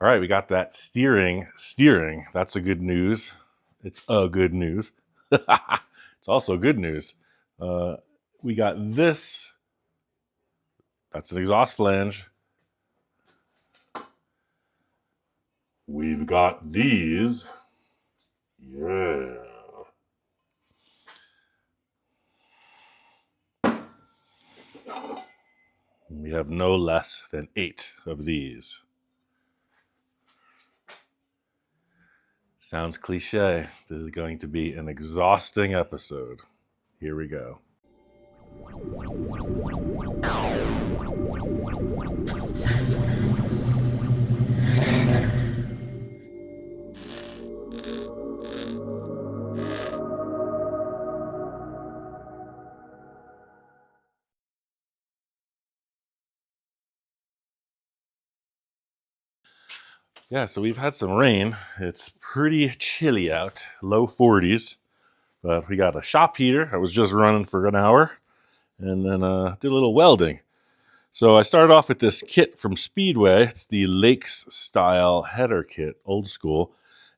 All right, we got that steering. That's a good news. It's a good news. It's also good news. We got this. That's an exhaust flange. We've got these. Yeah. We have no less than 8 of these. Sounds cliche. This is going to be an exhausting episode. Here we go. Yeah, so we've had some rain. It's pretty chilly out, low 40s. But we got a shop heater. I was just running for an hour and then did a little welding. So I started off with this kit from Speedway. It's the Lakes style header kit, old school.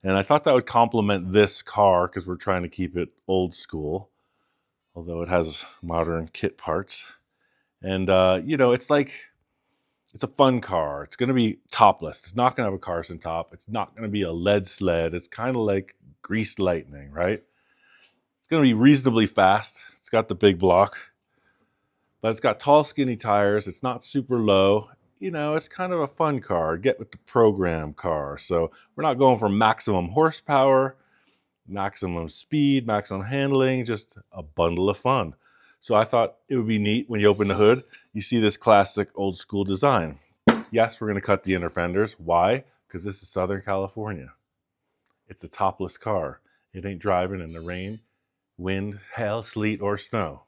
And I thought that would complement this car because we're trying to keep it old school, although it has modern kit parts. And, it's a fun car. It's going to be topless. It's not going to have a Carson top. It's not going to be a lead sled. It's kind of like greased lightning, right? It's going to be reasonably fast. It's got the big block, but it's got tall, skinny tires. It's not super low. It's kind of a fun car. Get with the program car. So we're not going for maximum horsepower, maximum speed, maximum handling, just a bundle of fun. So I thought it would be neat when you open the hood, you see this classic old school design. Yes, we're going to cut the inner fenders. Why? Because this is Southern California. It's a topless car. It ain't driving in the rain, wind, hail, sleet, or snow.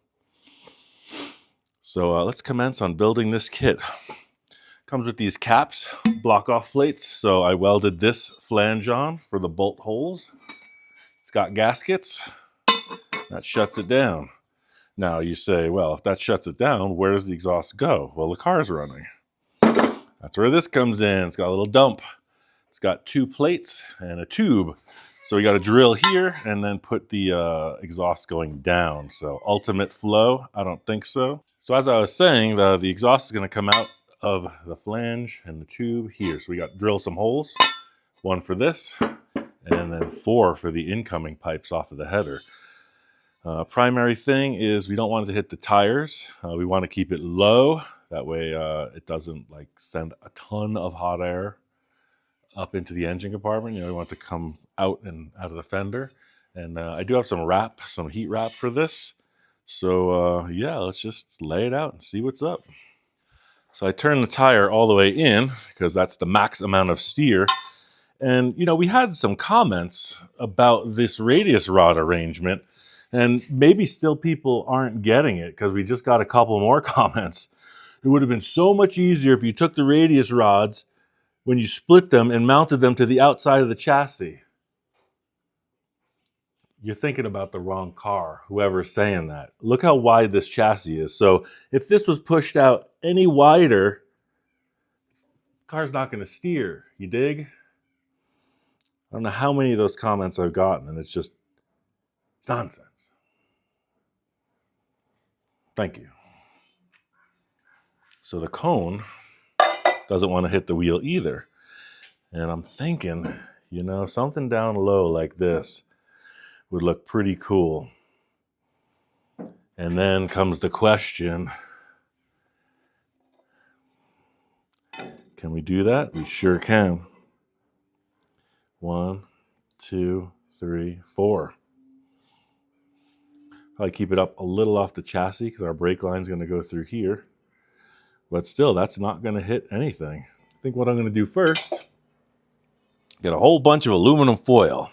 So let's commence on building this kit. Comes with these caps, block off plates. So I welded this flange on for the bolt holes. It's got gaskets. That shuts it down. Now you say, well, if that shuts it down, where does the exhaust go? Well, the car's running. That's where this comes in. It's got a little dump. It's got 2 plates and a tube. So we got to drill here and then put the exhaust going down. So ultimate flow? I don't think so. So as I was saying, the exhaust is going to come out of the flange and the tube here. So we got to drill some holes. 1 for this and then 4 for the incoming pipes off of the header. Primary thing is we don't want it to hit the tires. We want to keep it low. That way it doesn't send a ton of hot air up into the engine compartment. We want it to come out and out of the fender. And I do have some heat wrap for this. So let's just lay it out and see what's up. So I turned the tire all the way in because that's the max amount of steer. And, we had some comments about this radius rod arrangement. And maybe still people aren't getting it because we just got a couple more comments. It would have been so much easier if you took the radius rods when you split them and mounted them to the outside of the chassis. You're thinking about the wrong car, whoever's saying that. Look how wide this chassis is. So if this was pushed out any wider, the car's not going to steer. You dig? I don't know how many of those comments I've gotten, and it's nonsense. Thank you. So the cone doesn't want to hit the wheel either. And I'm thinking, something down low like this would look pretty cool. And then comes the question, can we do that? We sure can. 1, 2, 3, 4. Probably keep it up a little off the chassis because our brake line's going to go through here. But still, that's not going to hit anything. I think what I'm going to do first, get a whole bunch of aluminum foil.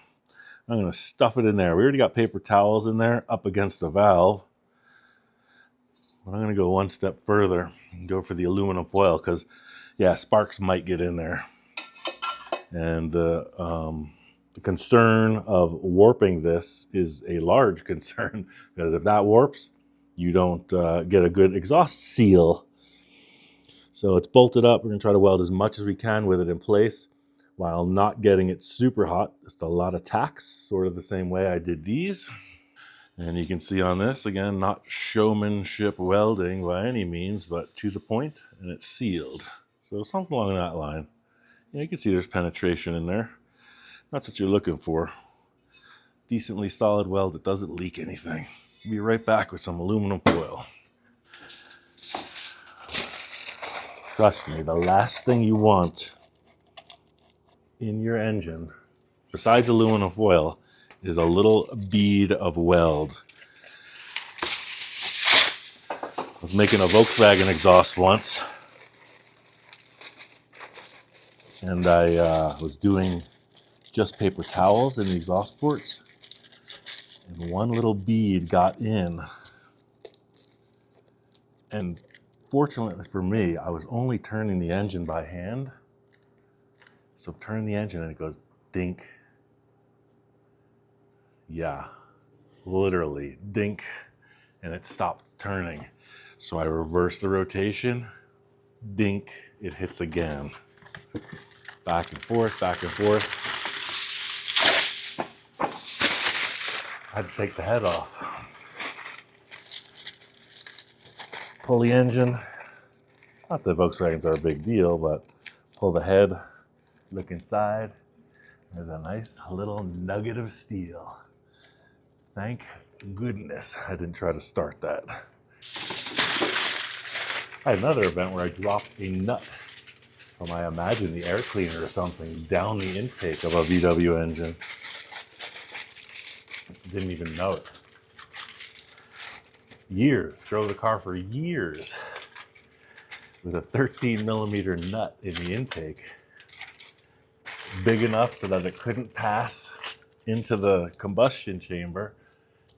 I'm going to stuff it in there. We already got paper towels in there up against the valve. But I'm going to go one step further and go for the aluminum foil because, sparks might get in there. And the concern of warping this is a large concern because if that warps, you don't get a good exhaust seal. So it's bolted up. We're going to try to weld as much as we can with it in place. while not getting it super hot. Just a lot of tacks, sort of the same way I did these. And you can see on this, again, not showmanship welding by any means, but to the point, and it's sealed. So something along that line. Yeah, you can see there's penetration in there. That's what you're looking for. Decently solid weld that doesn't leak anything. Be right back with some aluminum foil. Trust me, the last thing you want in your engine, besides aluminum foil, is a little bead of weld. I was making a Volkswagen exhaust once, and I was doing just paper towels in the exhaust ports, and one little bead got in. And fortunately for me, I was only turning the engine by hand. So turn the engine and it goes dink. Yeah, literally dink, and it stopped turning. So I reversed the rotation, dink, it hits again. Back and forth, back and forth. I had to take the head off. Pull the engine. Not that Volkswagens are a big deal, but pull the head, look inside. There's a nice little nugget of steel. Thank goodness I didn't try to start that. I had another event where I dropped a nut from, I imagine, the air cleaner or something down the intake of a VW engine. Didn't even know it. Years, drove the car for years with a 13 millimeter nut in the intake. Big enough so that it couldn't pass into the combustion chamber.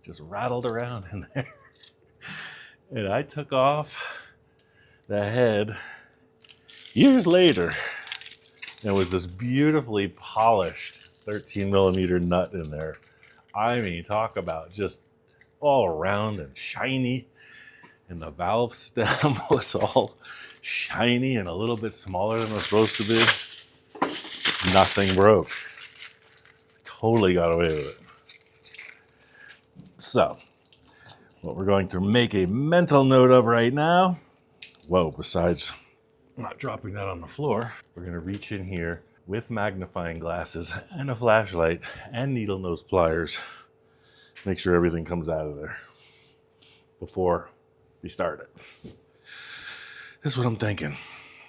Just rattled around in there. And I took off the head years later. There was this beautifully polished 13 millimeter nut in there. I mean, talk about just all around and shiny. And the valve stem was all shiny and a little bit smaller than it was supposed to be. Nothing broke. Totally got away with it. So, what we're going to make a mental note of right now, whoa, besides not dropping that on the floor, we're going to reach in here with magnifying glasses and a flashlight and needle nose pliers. Make sure everything comes out of there before we start it. This is what I'm thinking.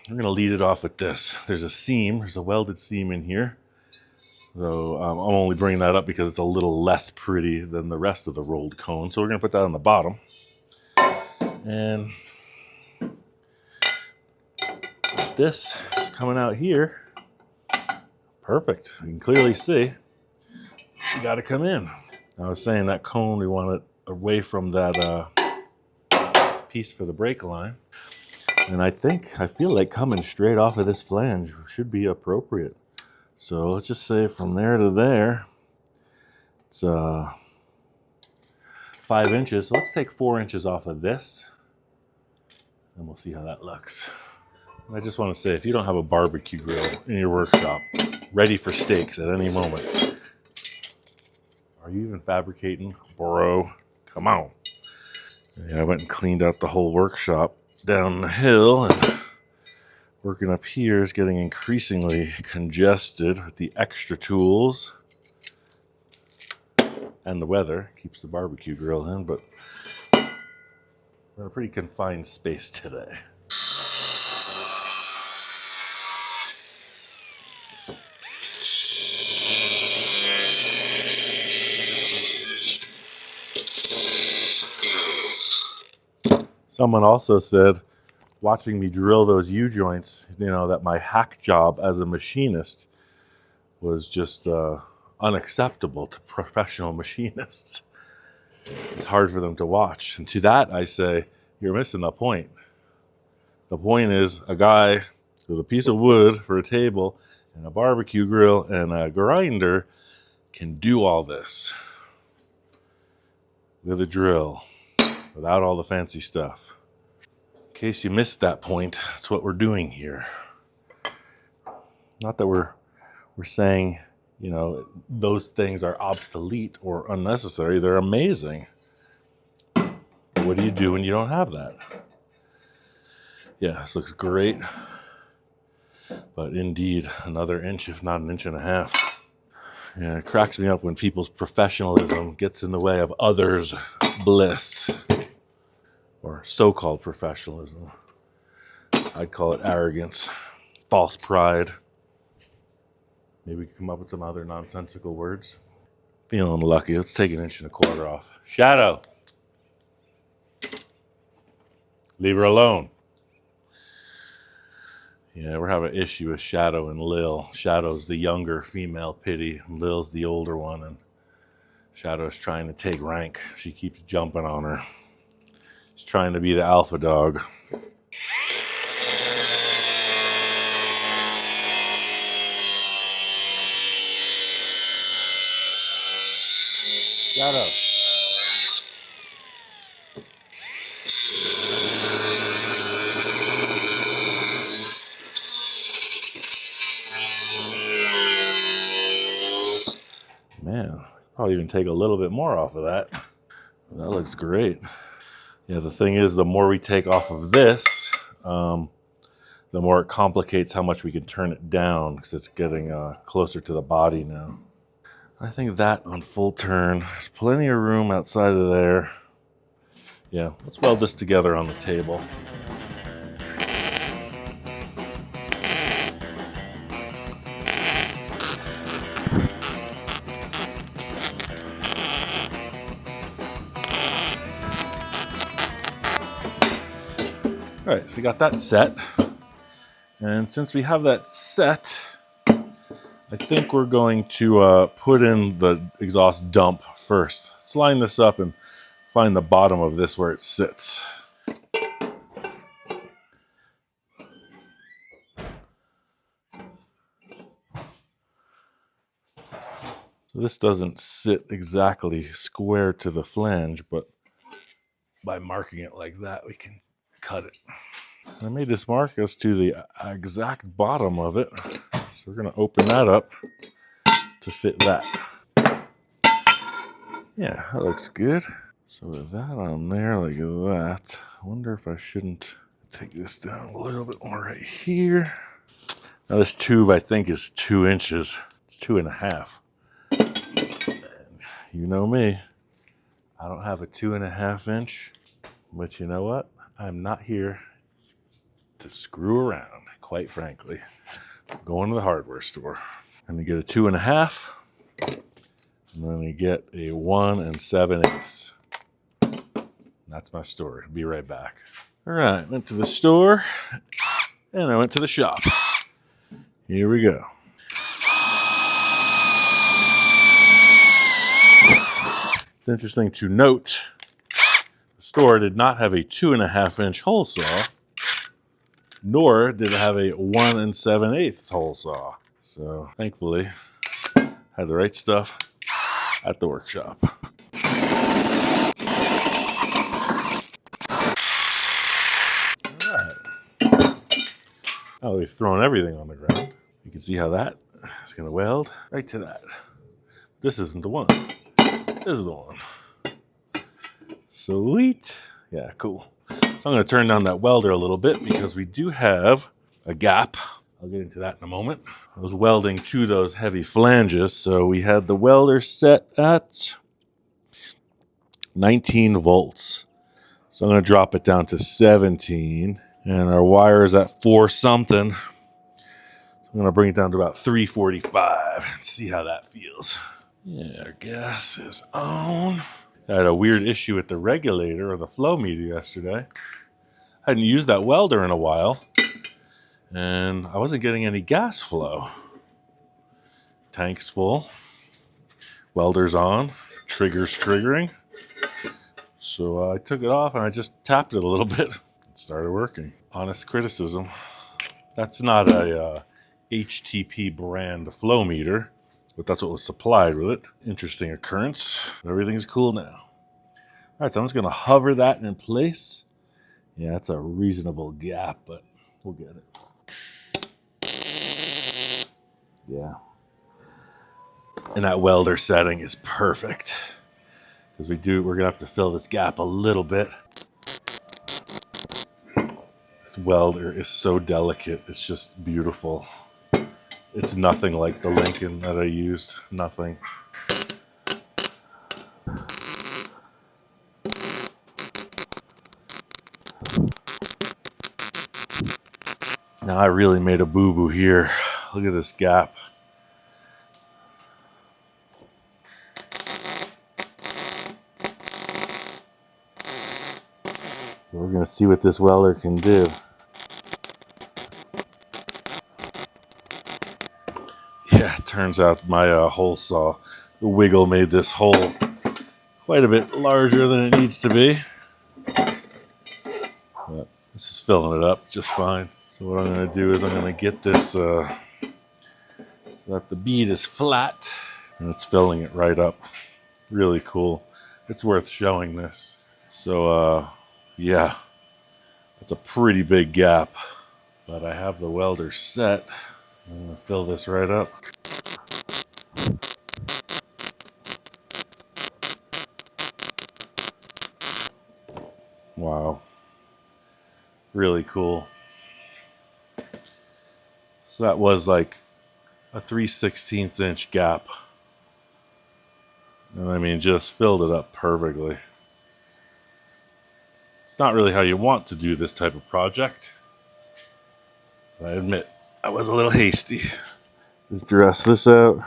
We're going to lead it off with this. There's a seam, there's a welded seam in here. So I'm only bringing that up because it's a little less pretty than the rest of the rolled cone. So we're going to put that on the bottom. And this is coming out here. Perfect. You can clearly see. You got to come in. I was saying that cone, we want it away from that piece for the brake line. And I feel like coming straight off of this flange should be appropriate. So let's just say from there to there, it's 5 inches. So let's take 4 inches off of this, and we'll see how that looks. And I just want to say, if you don't have a barbecue grill in your workshop, ready for steaks at any moment, are you even fabricating, bro? Come on. Yeah, I went and cleaned out the whole workshop down the hill, and working up here is getting increasingly congested with the extra tools. And the weather keeps the barbecue grill in, but we're in a pretty confined space today. Someone also said, watching me drill those U-joints, that my hack job as a machinist was just unacceptable to professional machinists. It's hard for them to watch. And to that, I say, you're missing the point. The point is a guy with a piece of wood for a table and a barbecue grill and a grinder can do all this with a drill, without all the fancy stuff. In case you missed that point, that's what we're doing here. Not that we're we're saying, you know, those things are obsolete or unnecessary. They're amazing. What do you do when you don't have that? Yeah, this looks great. But indeed, another inch, if not an inch and a half. Yeah, it cracks me up when people's professionalism gets in the way of others' bliss. Or so-called professionalism. I'd call it arrogance, false pride. Maybe we can come up with some other nonsensical words. Feeling lucky. Let's take an inch and a quarter off. Shadow. Leave her alone. Yeah, we're having an issue with Shadow and Lil. Shadow's the younger female pitty. Lil's the older one, and Shadow's trying to take rank. She keeps jumping on her. She's trying to be the alpha dog. Shadow. Man, probably even take a little bit more off of that. That looks great. Yeah, the thing is, the more we take off of this, the more it complicates how much we can turn it down because it's getting closer to the body now. I think that on full turn, there's plenty of room outside of there. Yeah, let's weld this together on the table. All right, so we got that set. And since we have that set, I think we're going to put in the exhaust dump first. Let's line this up and find the bottom of this where it sits. So this doesn't sit exactly square to the flange, but by marking it like that, we can cut it. I made this mark as to the exact bottom of it. So we're going to open that up to fit that. Yeah, that looks good. So with that on there like that, I wonder if I shouldn't take this down a little bit more right here. Now this tube I think is 2 inches. It's 2.5. You know me. I don't have a 2.5 inch, but you know what? I'm not here to screw around, quite frankly. I'm going to the hardware store. I'm gonna get a 2.5. I'm gonna get a 1 7/8. That's my story. Be right back. All right, went to the store and I went to the shop. Here we go. It's interesting to note the store did not have a 2.5 inch hole saw, nor did it have a 1 7/8 hole saw. So thankfully, had the right stuff at the workshop. All right. Now we've thrown everything on the ground. You can see how that is going to weld right to that. This isn't the one. This is the one. Sweet. Yeah, cool. So I'm going to turn down that welder a little bit because we do have a gap. I'll get into that in a moment. I was welding to those heavy flanges, so we had the welder set at 19 volts. So I'm going to drop it down to 17, and our wire is at 4 something. So I'm going to bring it down to about 345 and see how that feels. Yeah, our gas is on. I had a weird issue with the regulator or the flow meter yesterday. I hadn't used that welder in a while, and I wasn't getting any gas flow. Tank's full, welder's on, trigger's triggering. So I took it off and I just tapped it a little bit. It started working. Honest criticism. That's not a HTP brand flow meter, but that's what was supplied with it. Interesting occurrence. Everything's cool now. All right, so I'm just going to hover that in place. Yeah, that's a reasonable gap, but we'll get it. Yeah, And that welder setting is perfect. Because we're gonna have to fill this gap a little bit. This welder is so delicate, it's just beautiful. It's nothing like the Lincoln that I used, nothing. Now I really made a boo-boo here. Look at this gap. We're gonna see what this welder can do. Yeah, it turns out my hole saw, the wiggle made this hole quite a bit larger than it needs to be. But this is filling it up just fine. So what I'm gonna do is I'm gonna get this so that the bead is flat, and it's filling it right up. Really cool. It's worth showing this. So yeah, it's a pretty big gap, but I have the welder set. I'm gonna fill this right up. Wow, really cool. So that was like a 3/16 inch gap. And I mean, just filled it up perfectly. It's not really how you want to do this type of project. I admit, I was a little hasty. Just dress this out.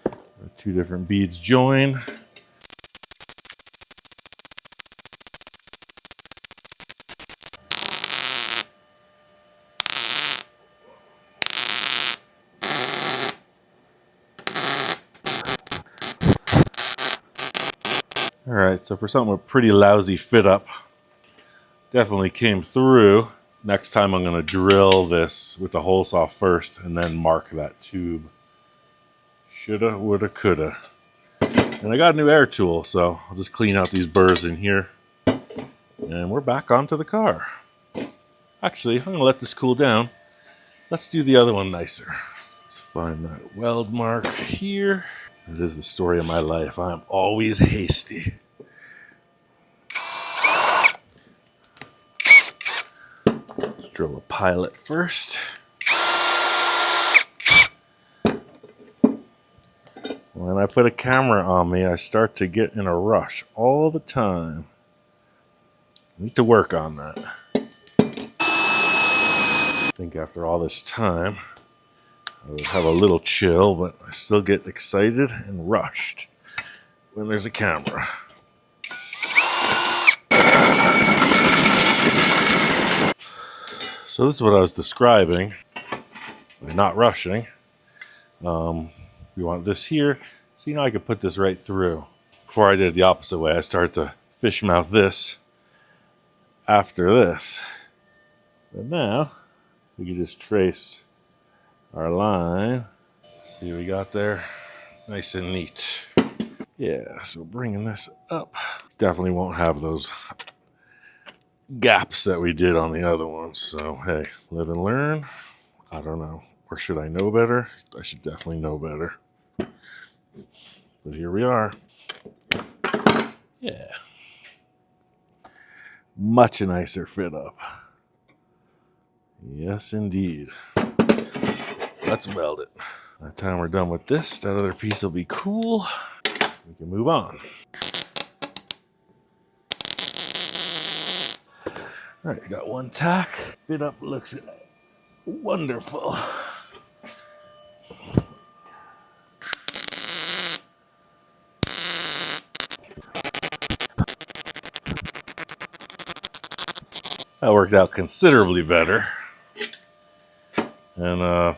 The two different beads join. Alright, so for something with pretty lousy fit up, definitely came through. Next time I'm going to drill this with the hole saw first and then mark that tube. Shoulda, woulda, coulda. And I got a new air tool, so I'll just clean out these burrs in here. And we're back onto the car. Actually, I'm going to let this cool down. Let's do the other one nicer. Let's find that weld mark here. It is the story of my life. I'm always hasty. Let's drill a pilot first. When I put a camera on me, I start to get in a rush all the time. I need to work on that. I think after all this time, I would have a little chill, but I still get excited and rushed when there's a camera. So this is what I was describing by not rushing. We want this here, so I could put this right through. Before I did it the opposite way, I started to fish mouth this after this. But now, we can just trace our line. See what we got there? Nice and neat. Yeah, so bringing this up. Definitely won't have those gaps that we did on the other ones. So, hey, live and learn. I don't know. Or should I know better? I should definitely know better. But here we are. Yeah. Much nicer fit up. Yes, indeed. Let's weld it. By the time we're done with this, that other piece will be cool. We can move on. All right, got one tack. Fit up looks wonderful. That worked out considerably better. And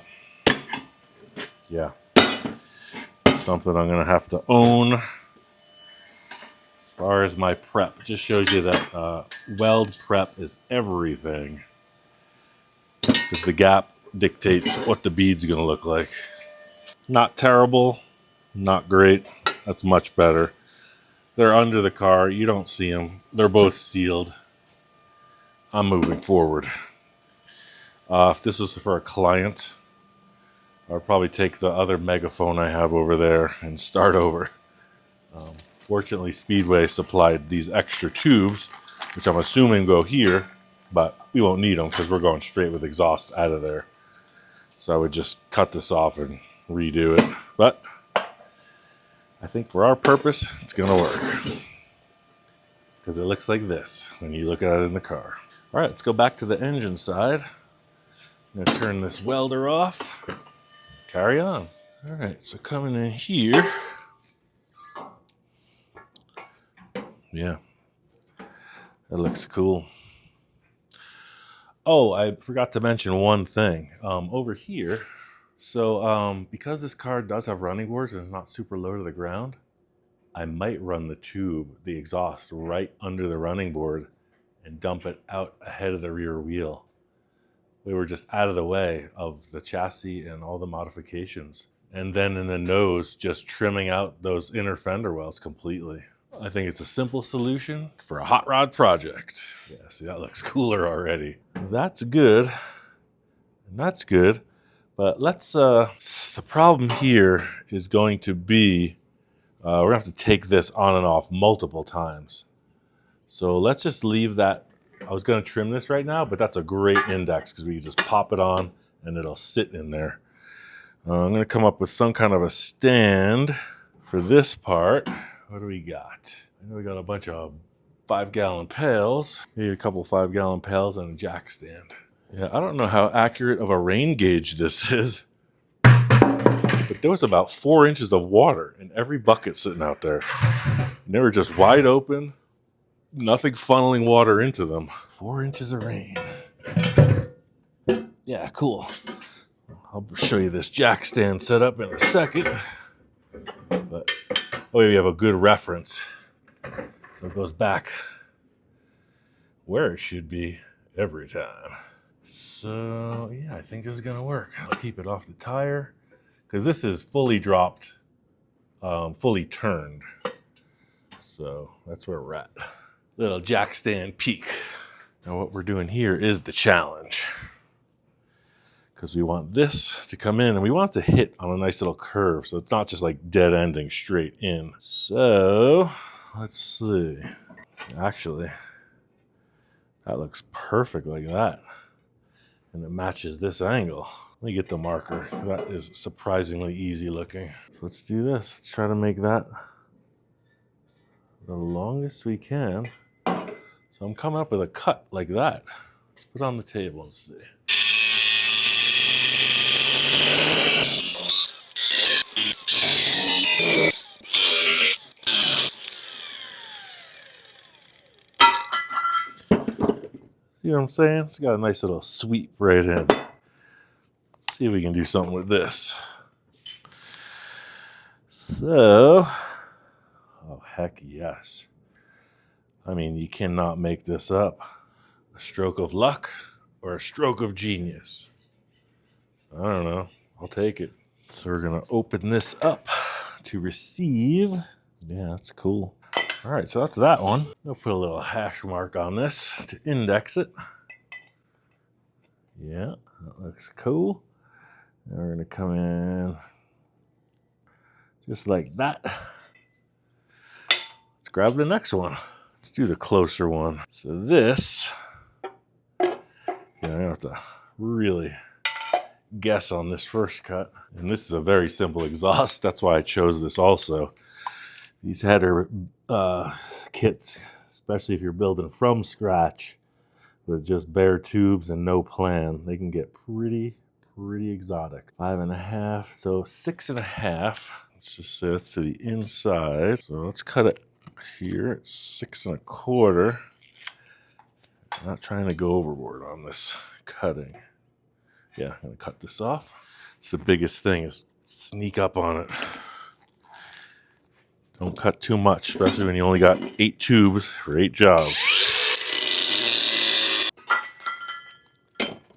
yeah, something I'm gonna have to own. As far as my prep, just shows you that weld prep is everything. Because the gap dictates what the bead's gonna look like. Not terrible, not great. That's much better. They're under the car. You don't see them. They're both sealed. I'm moving forward. If this was for a client, I'll probably take the other megaphone I have over there and start over. Fortunately, Speedway supplied these extra tubes, which I'm assuming go here, but we won't need them because we're going straight with exhaust out of there. So I would just cut this off and redo it. But I think for our purpose, it's going to work. Because it looks like this when you look at it in the car. All right, let's go back to the engine side. I'm going to turn this welder off. Carry on. All right, so coming in here. Yeah, that looks cool. Oh, I forgot to mention one thing. Over here, so because this car does have running boards and it's not super low to the ground, I might run the tube, the exhaust, right under the running board and dump it out ahead of the rear wheel. We were just out of the way of the chassis and all the modifications. And then in the nose, just trimming out those inner fender wells completely. I think it's a simple solution for a hot rod project. Yeah, see, that looks cooler already. That's good. And that's good. But let's, the problem here is going to be, we're going to have to take this on and off multiple times. So let's just leave that. I was going to trim this right now, but that's a great index because we can just pop it on and it'll sit in there. I'm going to come up with some kind of a stand for this part. What do we got? I know we got a bunch of 5-gallon pails. Maybe a couple 5-gallon pails and a jack stand. Yeah, I don't know how accurate of a rain gauge this is, but there was about 4 inches of water in every bucket sitting out there. And they were just wide open, nothing funneling water into them. 4 inches of rain. Yeah, cool. I'll show you this jack stand setup in a second. But oh, you have a good reference. So it goes back where it should be every time. So yeah, I think this is gonna work. I'll keep it off the tire because this is fully dropped, fully turned. So that's where we're at. Little jack stand peak. Now what we're doing here is the challenge. Because we want this to come in and we want it to hit on a nice little curve. So it's not just like dead ending straight in. So let's see. Actually, that looks perfect like that. And it matches this angle. Let me get the marker. That is surprisingly easy looking. So let's do this. Let's try to make that the longest we can. So I'm coming up with a cut like that. Let's put it on the table and see. You know what I'm saying? It's got a nice little sweep right in. Let's see if we can do something with this. So, oh heck yes. I mean, you cannot make this up. A stroke of luck or a stroke of genius. I don't know. I'll take it. So we're going to open this up to receive. Yeah, that's cool. All right, so that's that one. I'll put a little hash mark on this to index it. Yeah, that looks cool. Now we're going to come in just like that. Let's grab the next one. Let's do the closer one. So this, yeah, I have to really guess on this first cut. And this is a very simple exhaust. That's why I chose this also. These header kits, especially if you're building from scratch with just bare tubes and no plan, they can get pretty exotic. 5.5, so 6.5. Let's just say that's to the inside. So let's cut it here at 6.25. I'm not trying to go overboard on this cutting. Yeah, I'm gonna cut this off. It's the biggest thing is sneak up on it. Don't cut too much, especially when you only got 8 tubes for 8 jobs.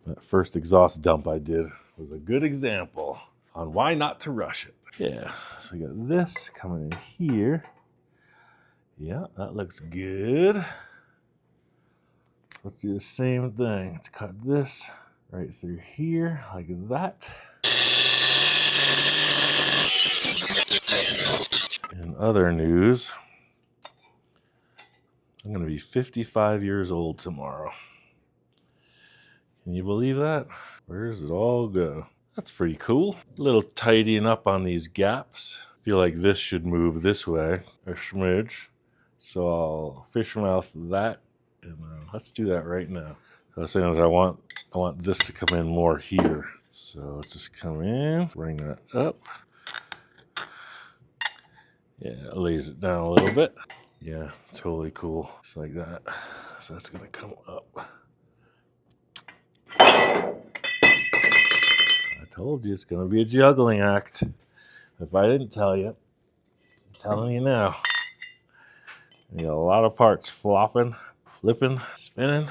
That first exhaust dump I did was a good example on why not to rush it. Yeah, so we got this coming in here. Yeah, that looks good. Let's do the same thing. Let's cut this right through here like that. In other news, I'm going to be 55 years old tomorrow. Can you believe that? Where does it all go? That's pretty cool. A little tidying up on these gaps. I feel like this should move this way a smidge. So I'll fish mouth that, and let's do that right now. So I was saying is I want this to come in more here. So let's just come in, bring that up. Yeah, it lays it down a little bit. Yeah, totally cool. Just like that. So that's gonna come up. I told you it's gonna be a juggling act. If I didn't tell you, I'm telling you now. You got a lot of parts flopping, flipping, spinning.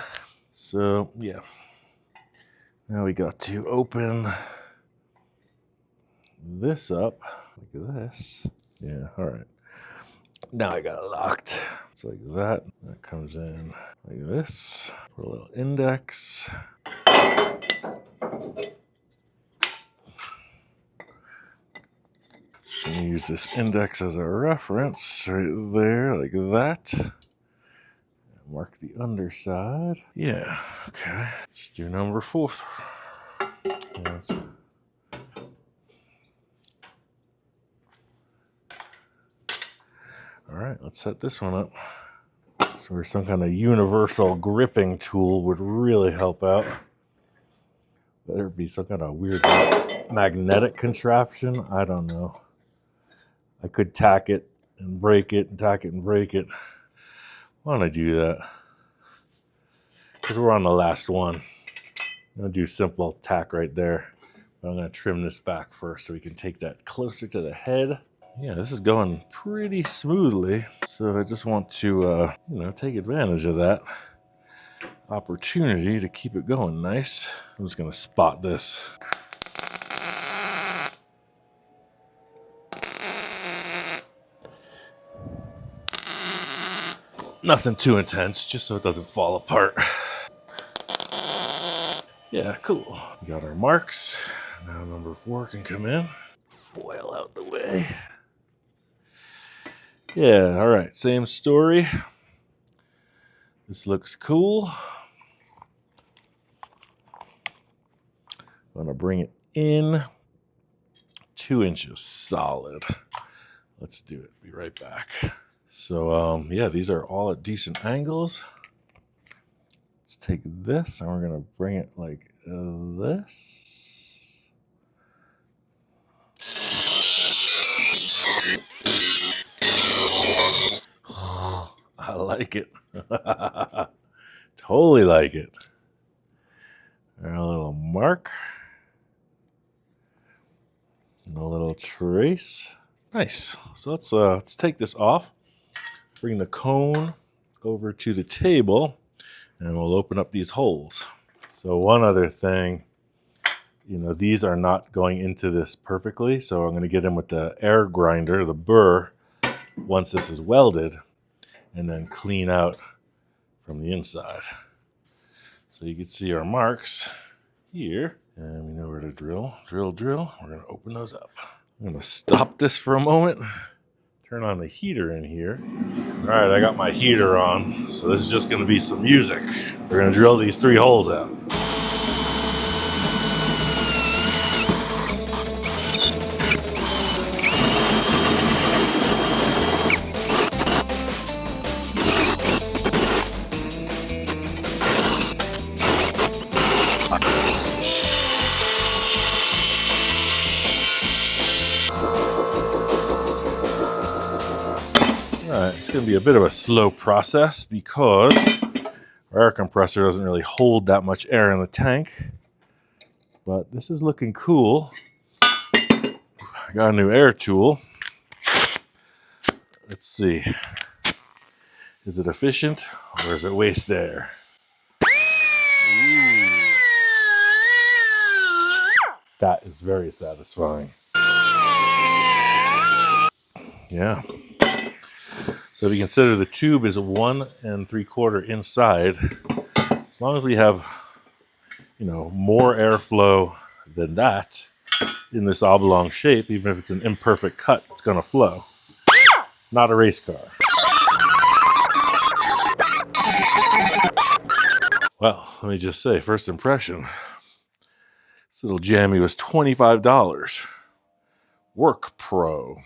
So yeah. Now we got to open this up like this. Yeah, all right. Now I got it locked. It's like that. That comes in like this. For a little index. I'm gonna use this index as a reference right there, like that. Mark the underside. Yeah, okay. Let's do number 4. Yes. All right, let's set this one up. So where some kind of universal gripping tool would really help out. Whether it be some kind of weird magnetic contraption, I don't know. I could tack it and break it and tack it and break it. Why don't I do that? Because we're on the last one. I'm going to do simple tack right there. But I'm going to trim this back first so we can take that closer to the head. Yeah, this is going pretty smoothly. So I just want to, take advantage of that opportunity to keep it going nice. I'm just going to spot this. Nothing too intense, just so it doesn't fall apart. Yeah, cool. We got our marks. Now number 4 can come in. Foil out the way. Yeah, all right, same story. This looks cool. I'm gonna bring it in 2 inches solid. Let's do it, be right back. So yeah, these are all at decent angles. Let's take this and we're gonna bring it like this. I like it. Totally like it. And a little mark. And a little trace. Nice. So let's take this off. Bring the cone over to the table and we'll open up these holes. So one other thing, these are not going into this perfectly. So I'm going to get in with the air grinder, the burr, once this is welded, and then clean out from the inside. So you can see our marks here, and we know where to drill. Drill. We're going to open those up. I'm going to stop this for a moment, turn on the heater in here. All right, I got my heater on, so this is just going to be some music. We're going to drill these 3 holes out. It's going to be a bit of a slow process because our air compressor doesn't really hold that much air in the tank. But this is looking cool. I got a new air tool. Let's see. Is it efficient or is it waste air? Ooh. That is very satisfying. Yeah. So if you consider the tube is 1 3/4 inside, as long as we have, more airflow than that, in this oblong shape, even if it's an imperfect cut, it's going to flow. Not a race car. Well, let me just say, first impression, this little jammy was $25. Work Pro.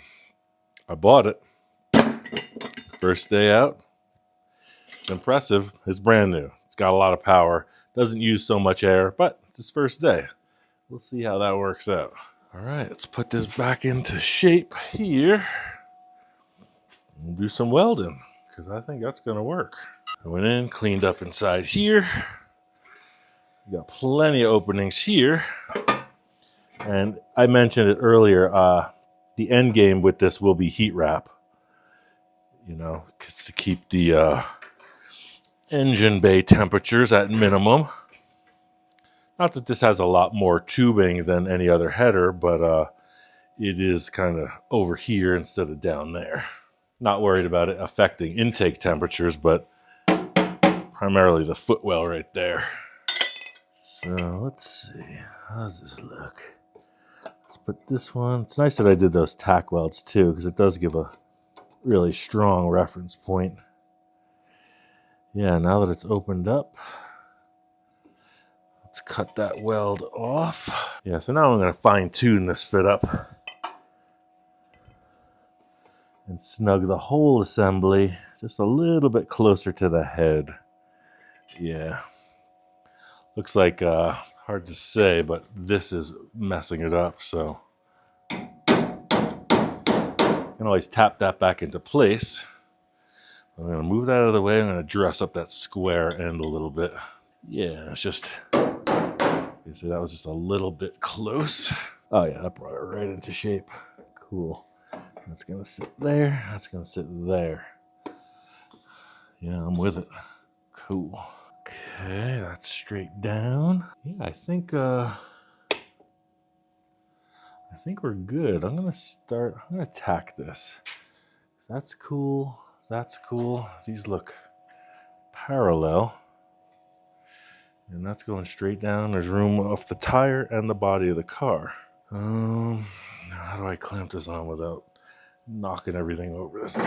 I bought it. First day out. It's impressive. It's brand new. It's got a lot of power. Doesn't use so much air, but it's his first day. We'll see how that works out. All right, let's put this back into shape here. We'll do some welding, because I think that's going to work. I went in, cleaned up inside here. We got plenty of openings here. And I mentioned it earlier, the end game with this will be heat wrap. You know, it's to keep the engine bay temperatures at minimum. Not that this has a lot more tubing than any other header, but it is kind of over here instead of down there. Not worried about it affecting intake temperatures, but primarily the footwell right there. So let's see, how does this look? Let's put this one. It's nice that I did those tack welds too, because it does give a really strong reference point. Yeah, now that it's opened up, let's cut that weld off. Yeah, so now I'm going to fine tune this fit up and snug the whole assembly just a little bit closer to the head. Yeah. Looks like, hard to say, but this is messing it up, so. You can always tap that back into place. I'm going to move that out of the way. I'm going to dress up that square end a little bit. Yeah, it's just, you see, that was just a little bit close. Oh yeah, that brought it right into shape. Cool. That's going to sit there. That's going to sit there. Yeah, I'm with it. Cool. Okay, that's straight down. Yeah, I think we're good. I'm gonna tack this. That's cool. That's cool. These look parallel. And that's going straight down. There's room off the tire and the body of the car. How do I clamp this on without knocking everything over this?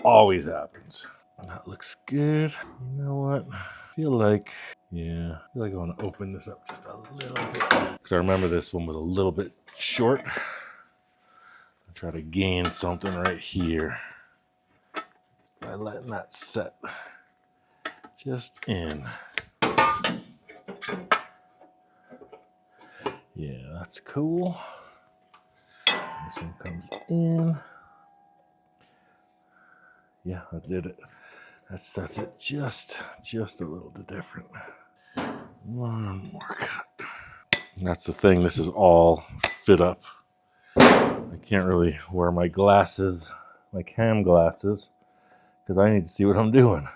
Always happens. That looks good. You know what? I feel like I want to open this up just a little bit. Because I remember this one was a little bit short. I'll try to gain something right here by letting that set just in. Yeah, that's cool. This one comes in. Yeah, that did it. That sets it just a little bit different. One more cut. That's the thing. This is all fit up. I can't really wear my glasses, my cam glasses, because I need to see what I'm doing.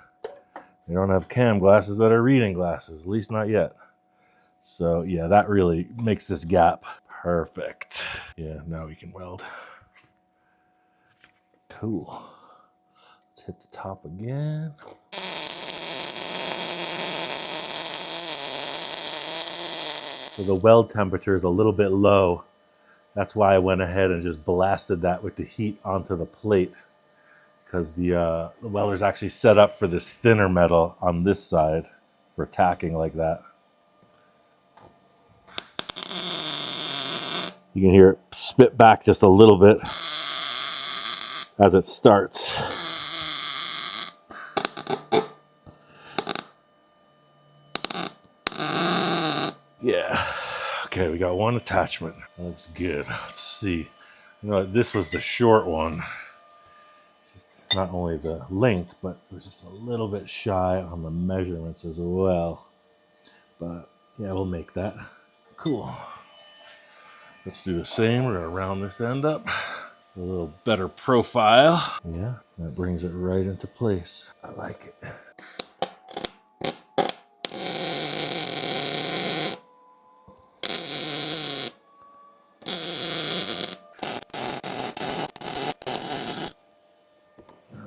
They don't have cam glasses that are reading glasses, at least not yet. So yeah, that really makes this gap perfect. Yeah, now we can weld. Cool. Let's hit the top again. So the weld temperature is a little bit low. That's why I went ahead and just blasted that with the heat onto the plate, because the welder's actually set up for this thinner metal on this side for tacking like that. You can hear it spit back just a little bit as it starts. Yeah. Okay, we got one attachment. Looks good. Let's see. You know, this was the short one. Just not only the length, but it was just a little bit shy on the measurements as well. But yeah, we'll make that. Cool. Let's do the same. We're gonna round this end up. A little better profile. Yeah, that brings it right into place. I like it.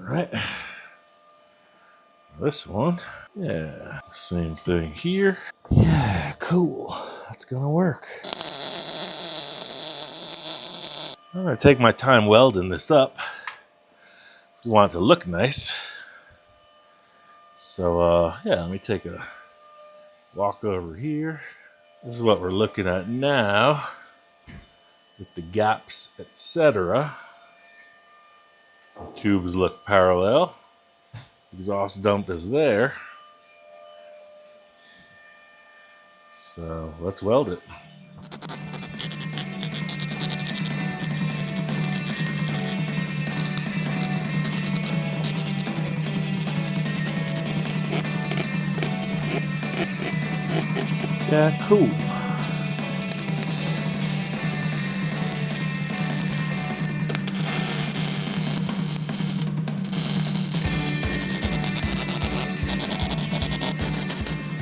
Right, this one, yeah, same thing here. Yeah, cool, that's gonna work. I'm going to take my time welding this up. We want it to look nice. So, yeah, let me take a walk over here. This is what we're looking at now with the gaps, etc. The tubes look parallel. Exhaust dump is there. So let's weld it. Yeah, cool.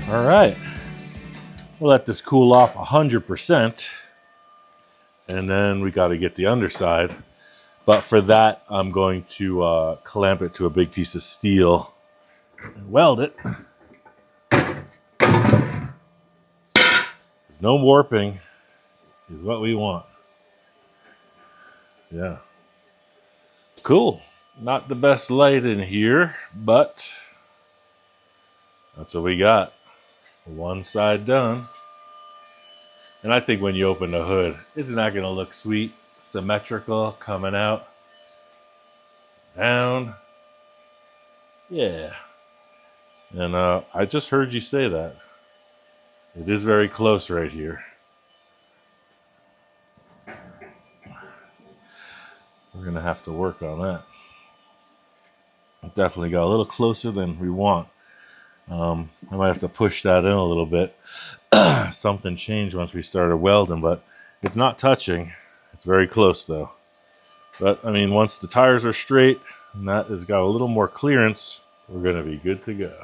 All right. We'll let this cool off 100%. And then we got to get the underside. But for that, I'm going to clamp it to a big piece of steel and weld it. No warping is what we want. Yeah. Cool. Not the best light in here, but that's what we got. One side done. And I think when you open the hood, isn't that going to look sweet? Symmetrical, coming out. Down. Yeah. And I just heard you say that. It is very close right here. We're going to have to work on that. It definitely got a little closer than we want. I might have to push that in a little bit. Something changed once we started welding, but it's not touching. It's very close though. But I mean, once the tires are straight and that has got a little more clearance, we're going to be good to go.